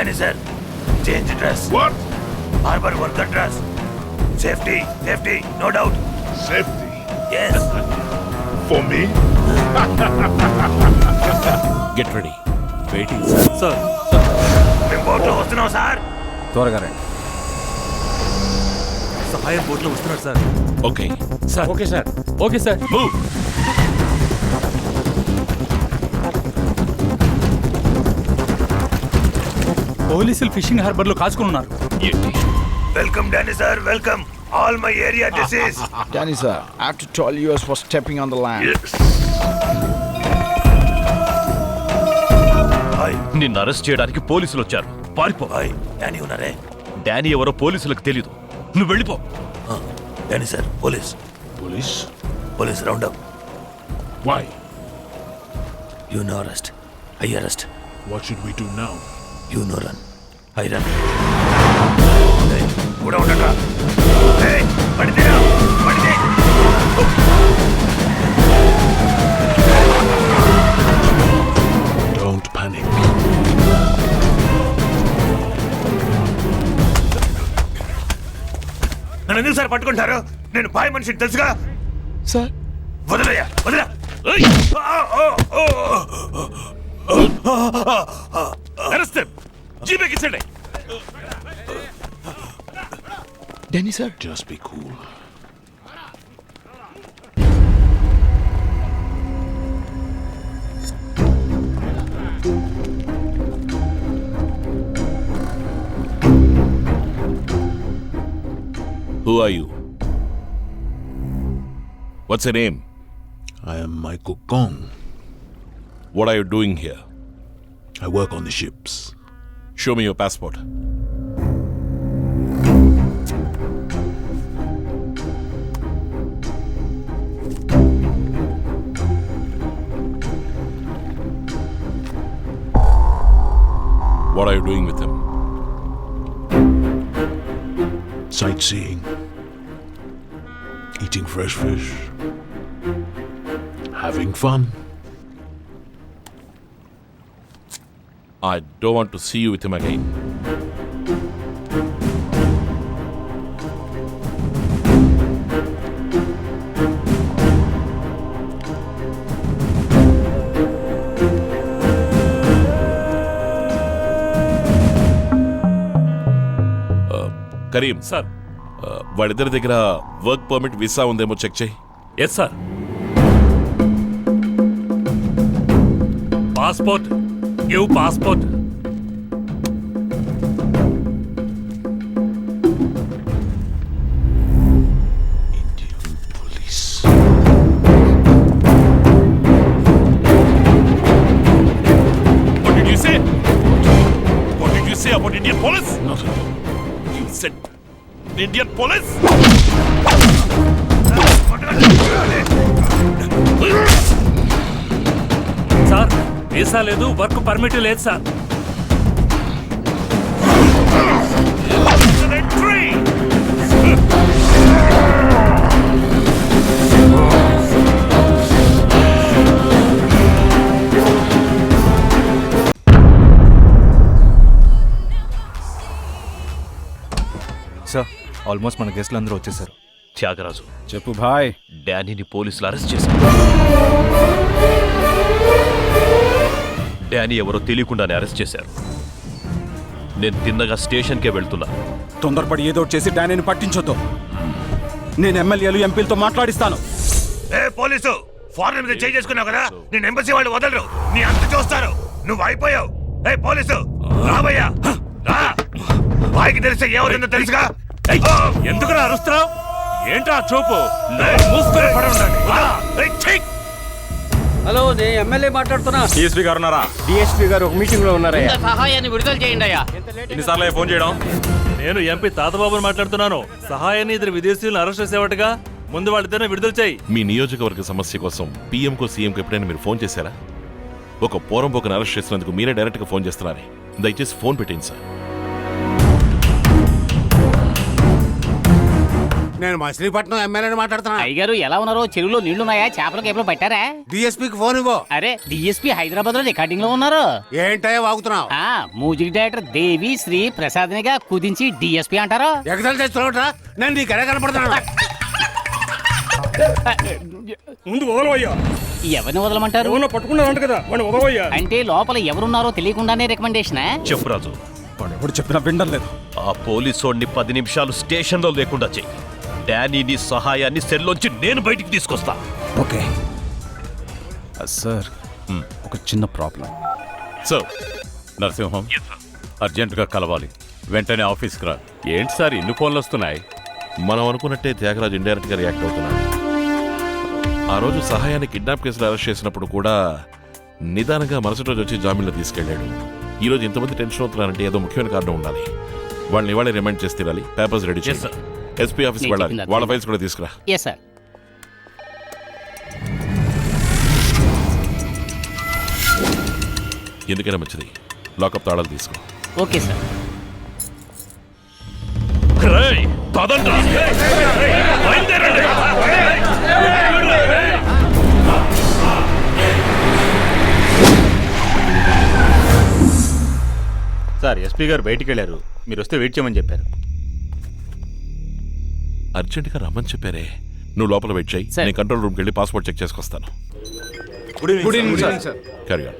Danny sir, change dress. What? Harbor worker dress. Safety, no doubt. Safety? Yes. For me? Get ready. Waiting, sir. మేము బోట్లో వస్తున్నాం sir. త్వరగా రండి. సహాయం బోట్లో వస్తున్నారు sir. Okay sir. Okay sir. Okay sir. Move. పోలీసులు fishing harbour లో కాచుకుని ఉన్నారు. Welcome Danny sir, welcome. All my area this is. Danny sir, I have to tell you as for stepping on the land. Yes. Hi నిన్ను arrest చేయడానికి పోలీసులు వచ్చారు. పారిపో. Hi Danny ఉన్నారే? Danny ఎవరో పోలీసులకు తెలీదు. నువ్వు వెళ్ళిపో. Danny sir, police round up. Why? You no arrest. I arrest. What should we do now? You no run. I run. కూడా ఉండరా? ఏయ్ పడితేరా పడితే. Don't panic. నన్ను ఎందుకు సార్ పట్టుకుంటారు? నేను బాయ్ మనిషిని తెలుసుగా. Sir? వదలయ్యా వదలా. Arrest him. జీపేకి ఇచ్చండి. Danny sir? Just be cool. Who are you? What's your name? I am Michael Gong. What are you doing here? I work on the ships. Show me your passport. What are you doing with him? Sightseeing. Eating fresh fish. Having fun. I don't want to see you with him again. Karim sir. వాడిద్దరి దగ్గర work permit visa ఉందేమో check చేయి. Yes sir. Passport. Give passport. Indian police. What did you say? What did you say about Indian police? Nothing. You said Indian police? Sir, visa లేదు, work permit లేదు sir. Sir, almost మన గెస్ట్లు అందరూ వచ్చేసారు. త్యాగరాజు, చెప్పు భాయ్. డానీని పోలీసులు arrest చేశారు. Danny ఎవరో తెలియకుండానే అరెస్ట్ చేశారు. నేను తిన్నగా స్టేషన్కే వెళ్తున్నా. తొందరపడి ఏదో చేసి డానీని పట్టించొద్దు. నేను ఎమ్మెల్యేలు ఎంపీలతో మాట్లాడిస్తాను. ఏ పోలీసు, ఫారెన్ మీద చేయి చేసుకున్నావు కదా, నేను ఎంబసీ వాళ్ళు వదలరు, నీ అంత చూస్తారు. నువ్వు అయిపోయావు. ఏ పోలీసు రాబయ్యా, రా. వాయికి తెలిస్తే ఏమవుతుందో తెలుసుగా. ఎందుకు అరుస్తున్నావు? ఏంట్రా చూపు? మూసుకొని పడి ఉండండి. హలో, నేను ఎమ్మెల్యే మాట్లాడుతున్నా. డిఎస్పీ గారు ఉన్నారా? DSP గారు ఒక మీటింగ్ లో ఉన్నారయ్యా. సహాయాన్ని విడుదల చేయండి అయ్యా. ఎన్నిసార్లు ఫోన్ చేయడం? నేను ఎంపీ తాతబాబుని మాట్లాడుతున్నాను. సహాయాన్ని ఇద్దరు విదేశీయులను అరెస్ట్ చేసేవాటుగా, ముందు వాళ్ళిద్దరిని విడుదల చేయి. మీ నియోజకవర్గ సమస్య కోసం పీఎంకో సీఎంకో ఎప్పుడైనా మీరు ఫోన్ చేశారా? ఒక పోరంబోకను అరెస్ట్ చేసినందుకు మీరే డైరెక్ట్గా ఫోన్ చేస్తున్నారే. దయచేసి ఫోన్ పెట్టండి సార్. నేను మచిలీపట్నం ఎమ్మెల్యేని మాట్లాడుతున్నా. అయ్యగారు ఎలా ఉన్నారో? చెరువులో నీళ్లున్నాయా? చేపలు కేపలు పట్టారా? డిఎస్పీకి ఫోన్ ఇవ్వు. అరే డిఎస్పీ హైదరాబాద్ లో రికార్డింగ్ లో ఉన్నారు. ఏంటయ్యా వాగుతున్నావు? మ్యూజిక్ డైరెక్టర్ దేవి శ్రీ ప్రసాద్నిగా కుదించి డిఎస్పీ అంటారు. ఎగతాలు చేస్తున్నావుట్రా? నేను నీకు ఎలా కనపడుతున్నాను? ముందు వదలవయ్యా. ఎవరిని వదలమంటారు? పట్టుకున్నారంట కదా వాడిని వదలవయ్యా. అంటే లోపల ఎవరున్నారో తెలియకుండానే రికమెండేషన్. చెప్పు రాజు. వాడు ఎవడు చెప్పినా వినడం లేదు. ఆ పోలీసోడిని 10 నిమిషాలు స్టేషన్లో లేకుండా చెయ్యి. డానీని సహాయాన్ని సెల్లోంచి నేను బయటికి తీసుకొస్తా. ఓకే సార్, ఒక చిన్న ప్రాబ్లం. సార్ నరసింహం అర్జెంటుగా కలవాలి. వెంటనే ఆఫీస్కి రా. ఏంటి సార్ ఇన్ని ఫోన్లు వస్తున్నాయి? మనం అనుకున్నట్టే త్యాగరాజు ఇండైరెక్ట్ గా రియాక్ట్ అవుతున్నాడు. ఆ రోజు సహాయాన్ని కిడ్నాప్ కేసులో అరెస్ట్ చేసినప్పుడు కూడా నిదానంగా మరుసటి రోజు వచ్చి జామీన్లో తీసుకెళ్లాడు. ఈ రోజు ఇంతమంది టెన్షన్ అవుతున్నారంటే ఏదో ముఖ్యమైన కారణం ఉండాలి. వాళ్ళని ఇవాళ రిమైండ్ చేసి తీరాలి. పేపర్స్ రెడీ చేసి ఎస్పీ ఆఫీస్కి వెళ్ళాలి. వాళ్ళ ఫైల్స్ కూడా తీసుకురా. Yes sir. ఎందుకైనా మంచిది లాకప్ తాళాలు తీసుకో. Okay sir. రేయ్, పదండ్రా. బయలుదేరండి. సార్ ఎస్పీ గారు బయటికి వెళ్ళారు, మీరు వస్తే వెయిట్ చేయమని చెప్పారు. అర్జెంటుగా రమ్మని చెప్పారే. నువ్వు లోపల వెయిట్ చేయి. నేను కంట్రోల్ రూమ్కి వెళ్ళి పాస్పోర్ట్ చెక్ చేసుకొస్తాను. Good evening sir. Carry on.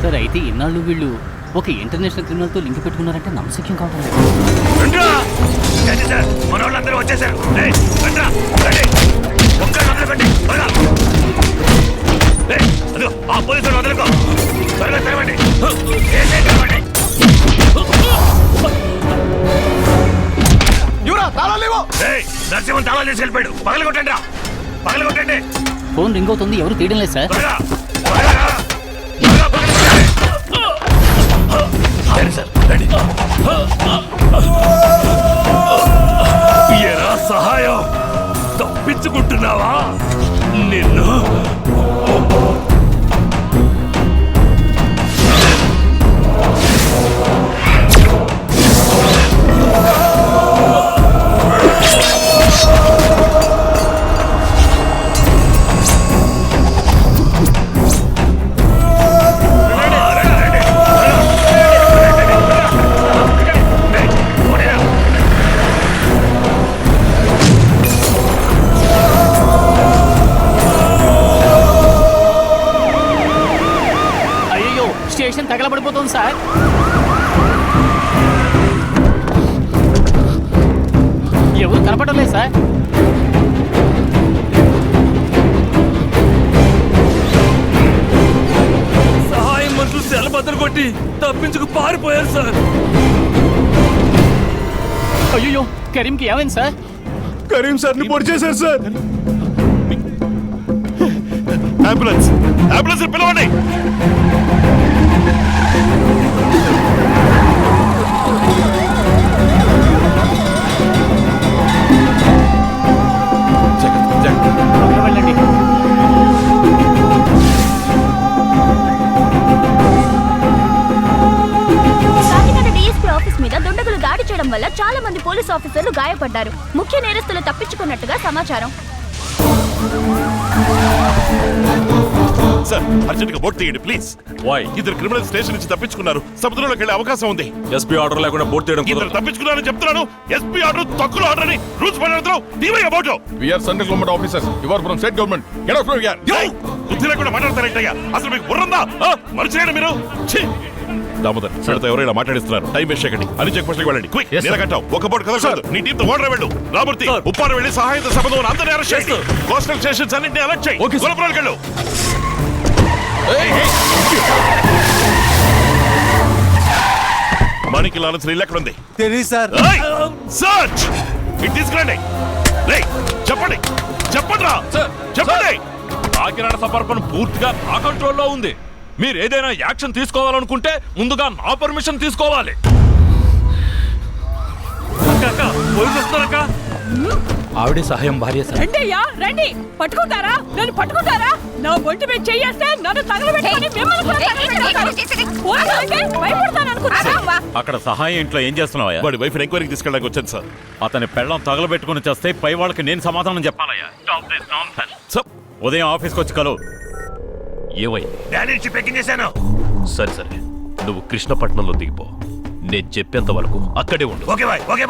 Sir అయితే ఇన్నాళ్ళు వీళ్ళు ఒక ఇంటర్నేషనల్ క్రిమినల్ తో లింక్ పెట్టుకున్నారంటే నమ్మశక్యం కావడం లేదు. మన వాళ్ళందరూ వచ్చేసారు. ఆ పోలీసులు వదలుకో. త్వరగా తెరవండి. నరసింహన్ తాళాలు తీసుకెళ్ళిపోయాడు. పగలు కొట్టండి రా, పగలు కొట్టండి. ఫోన్ రింగ్ అవుతుంది, ఎవరు తీయడం లేదు సార్. ఎరా సహాయం, తప్పించుకుంటున్నావా? నిన్ను స్టేషన్ తగలబడిపోతుంది సార్. ఎవరు కనపడడం లేదు సార్. సహాయం మనుషులు సెల బద్దలు కొట్టి తప్పించుకు పారిపోయారు సార్. అయ్యో, కరీంకి ఏమైంది సార్? కరీం సార్ని పొడి చేశారు సార్. అంబులెన్స్, అంబులెన్స్ పిలవండి. వెళ్ళండి. కాకినాడ డీఎస్పీ ఆఫీస్ మీద దుండగులు దాడి చేయడం వల్ల చాలా మంది పోలీస్ ఆఫీసర్లు గాయపడ్డారు. ముఖ్య నేరస్తులు తప్పించుకున్నట్టుగా సమాచారం. సార్ అర్జెంట్ గా బోట్ తీయండి ప్లీజ్. వై? ఇద్దరు క్రిమినల్ స్టేషన్ నుంచి తప్పించుకున్నారు. సముద్రంలోకి వెళ్ళే అవకాశం ఉంది. ఎస్పీ ఆర్డర్ లేకుండా బోట్ తీయడం ఇద్దరు తప్పించుకున్నారని చెప్తున్నాను. ఎస్పీ ఆర్డర్ తక్కువ ఆర్డర్ అని రూల్స్ పడతావు. తీవయ్య boat. We are central government officers. You are from state government. Get out from here. బుద్ధి లేకుండా మాట్లాడతారేంటయ్యా? అసలు మీకు బుర్రందా? మర్చిపోయాడు మీరు. దామోదర్ వీళ్ళతో ఎవరైనా మాట్లాడిస్తున్నారు. టైం వేస్ట్ చేయకండి. అని చెక్ పోస్ట్కి వెళ్ళండి. క్విక్ నిలకట్టావు. ఒక బోట్ కదలదు. నీ టీంతో ఓడర్ వెళ్ళు. రామూర్తి ఉప్పారు వెళ్ళి సహాయంతో సంబంధం అందరినీ అరెస్ట్ చేసి కోస్టల్ స్టేషన్స్ అన్నింటినీ అలర్ట్ చేయి. గులపురాలకు వెళ్ళు. మణికి లారెన్స్ ఇల్లు ఎక్కడ ఉంది? తెలియదు సార్. సర్చ్ ఇట్ తీసుకురండి. రేయ్, చెప్పండి చెప్పండి రా, చెప్పండి. కాకినాడ సమర్పణ పూర్తిగా నా కంట్రోల్లో ఉంది. మీరు ఏదైనా యాక్షన్ తీసుకోవాలనుకుంటే ముందుగా నా పర్మిషన్ తీసుకోవాలి. ఆవిడే సహాయం భార్య సార్. రండి అయ్యా రండి, పట్టుకుంటారా నన్ను పట్టుకుంటారా? నా ఒంటి మీద చెయ్యేస్తే నన్ను తగలబెట్టుకొని మిమ్మల్ని కూడా తగలబెడతారు. పోలీసులకే భయపడతాననుకున్నారా? అక్కడ సహాయం ఇంట్లో ఏం చేస్తున్నావా? వాడి వైఫ్ ఎంక్వైరీకి తీసుకెళ్ళడానికి వచ్చాను సార్. అతని పెళ్ళం తగలబెట్టుకుని చేస్తే పై వాళ్ళకి నేను సమాధానం చెప్పాలయ్యా. సార్ ఉదయం ఆఫీస్కి వచ్చి కలువు. ఏమైంది? డాడీ నుంచి పెక్కింగ్ చేశాను. సరే సరే, నువ్వు కృష్ణపట్నంలో దిగిపో. నేను చెప్పేంత వరకు అక్కడే ఉండు. Okay bye, okay bye.